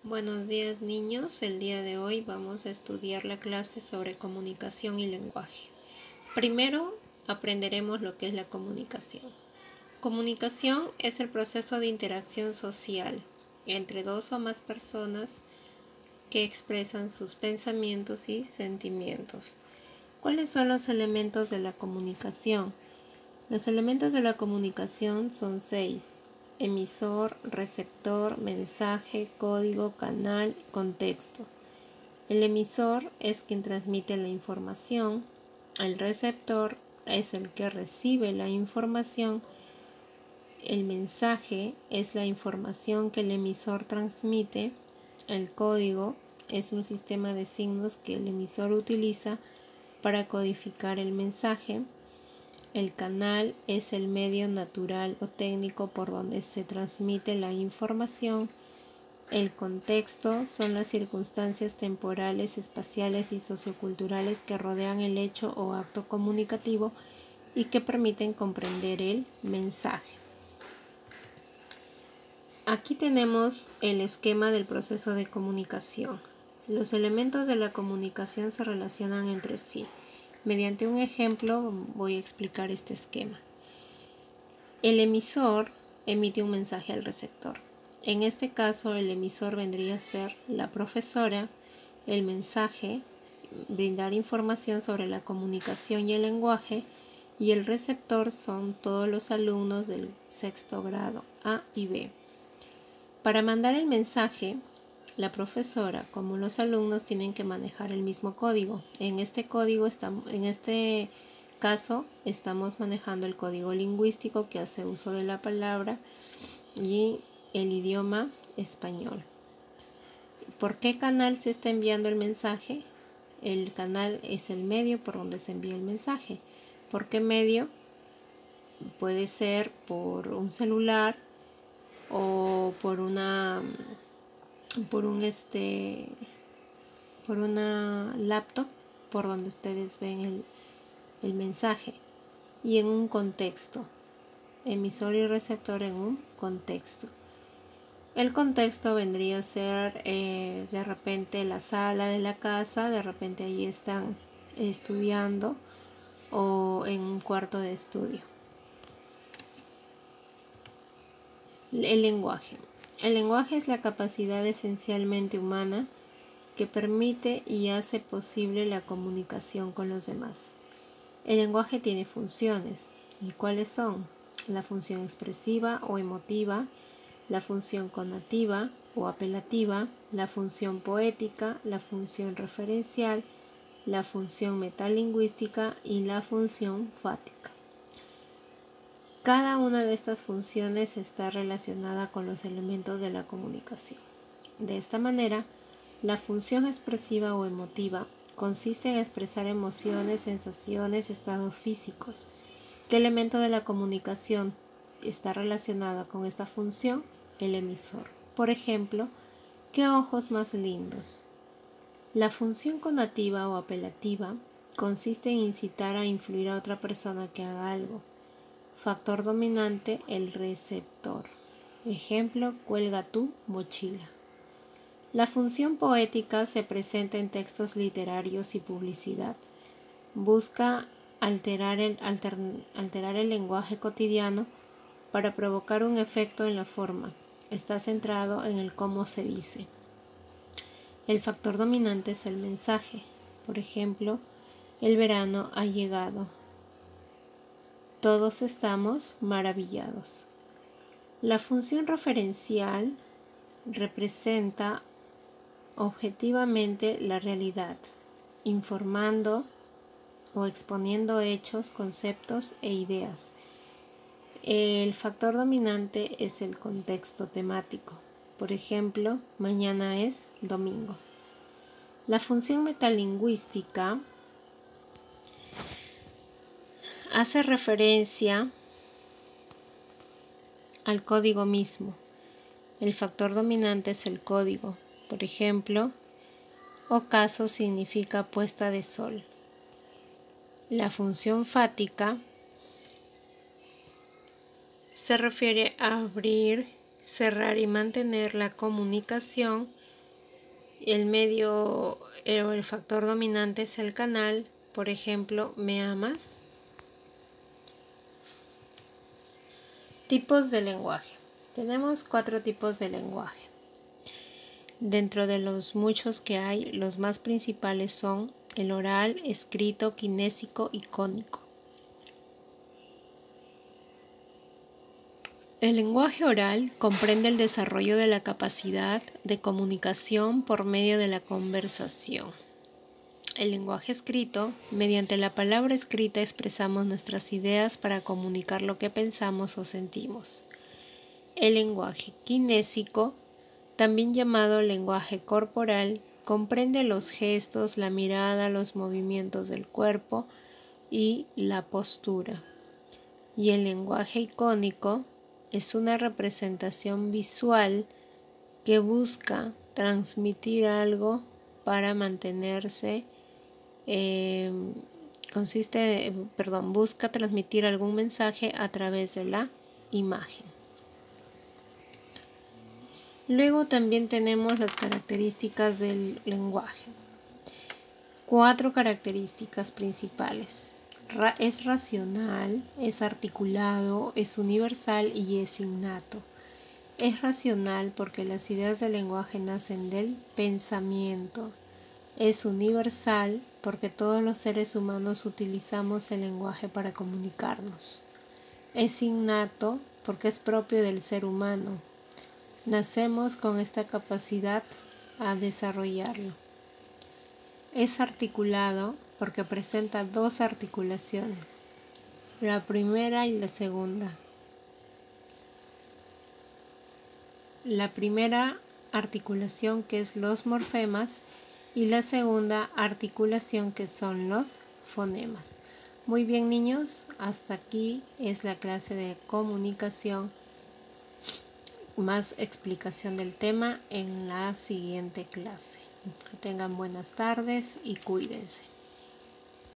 Buenos días niños, el día de hoy vamos a estudiar la clase sobre comunicación y lenguaje. Primero aprenderemos lo que es la comunicación. Comunicación es el proceso de interacción social entre dos o más personas que expresan sus pensamientos y sentimientos. ¿Cuáles son los elementos de la comunicación? Los elementos de la comunicación son 6. Emisor, receptor, mensaje, código, canal, contexto. El emisor es quien transmite la información. El receptor es el que recibe la información. El mensaje es la información que el emisor transmite. El código es un sistema de signos que el emisor utiliza para codificar el mensaje. El canal es el medio natural o técnico por donde se transmite la información. El contexto son las circunstancias temporales, espaciales y socioculturales que rodean el hecho o acto comunicativo y que permiten comprender el mensaje. Aquí tenemos el esquema del proceso de comunicación. Los elementos de la comunicación se relacionan entre sí. Mediante un ejemplo voy a explicar este esquema. El emisor emite un mensaje al receptor. En este caso, el emisor vendría a ser la profesora, el mensaje, brindar información sobre la comunicación y el lenguaje, y el receptor son todos los alumnos del sexto grado A y B. Para mandar el mensaje, la profesora como los alumnos tienen que manejar el mismo código. En este caso estamos manejando el código lingüístico que hace uso de la palabra y el idioma español. ¿Por qué canal se está enviando el mensaje? El canal es el medio por donde se envía el mensaje. ¿Por qué medio? Puede ser por un celular o por una laptop por donde ustedes ven el mensaje, y en un contexto, emisor y receptor en un contexto. El contexto vendría a ser de repente la sala de la casa, de repente ahí están estudiando o en un cuarto de estudio. El lenguaje. El lenguaje es la capacidad esencialmente humana que permite y hace posible la comunicación con los demás. El lenguaje tiene funciones. ¿Y cuáles son? La función expresiva o emotiva, la función conativa o apelativa, la función poética, la función referencial, la función metalingüística y la función fática. Cada una de estas funciones está relacionada con los elementos de la comunicación. De esta manera, la función expresiva o emotiva consiste en expresar emociones, sensaciones, estados físicos. ¿Qué elemento de la comunicación está relacionado con esta función? El emisor. Por ejemplo, ¿qué ojos más lindos? La función conativa o apelativa consiste en incitar a influir a otra persona que haga algo. Factor dominante, el receptor. Ejemplo, cuelga tu mochila. La función poética se presenta en textos literarios y publicidad. Busca alterar el lenguaje cotidiano para provocar un efecto en la forma. Está centrado en el cómo se dice. El factor dominante es el mensaje. Por ejemplo, el verano ha llegado. Todos estamos maravillados. La función referencial representa objetivamente la realidad, informando o exponiendo hechos, conceptos e ideas. El factor dominante es el contexto temático. Por ejemplo, mañana es domingo. La función metalingüística hace referencia al código mismo. El factor dominante es el código. Por ejemplo, ocaso significa puesta de sol. La función fática se refiere a abrir, cerrar y mantener la comunicación El medio o el factor dominante es el canal. Por ejemplo, ¿me amas? Tipos de lenguaje. Tenemos 4 tipos de lenguaje. Dentro de los muchos que hay, los más principales son el oral, escrito, kinésico y cónico. El lenguaje oral comprende el desarrollo de la capacidad de comunicación por medio de la conversación. El lenguaje escrito, mediante la palabra escrita expresamos nuestras ideas para comunicar lo que pensamos o sentimos. El lenguaje kinésico, también llamado lenguaje corporal, comprende los gestos, la mirada, los movimientos del cuerpo y la postura. Y el lenguaje icónico es una representación visual que busca transmitir algo para mantenerse, busca transmitir algún mensaje a través de la imagen. Luego también tenemos las características del lenguaje. 4 características principales. Es racional, es articulado, es universal y es innato. Es racional porque las ideas del lenguaje nacen del pensamiento. Es universal porque todos los seres humanos utilizamos el lenguaje para comunicarnos. Es innato porque es propio del ser humano. Nacemos con esta capacidad a desarrollarlo. Es articulado porque presenta 2 articulaciones, la primera y la segunda. La primera articulación que es los morfemas y la segunda articulación que son los fonemas. Muy bien, niños, hasta aquí es la clase de comunicación. Más explicación del tema en la siguiente clase. Que tengan buenas tardes y cuídense.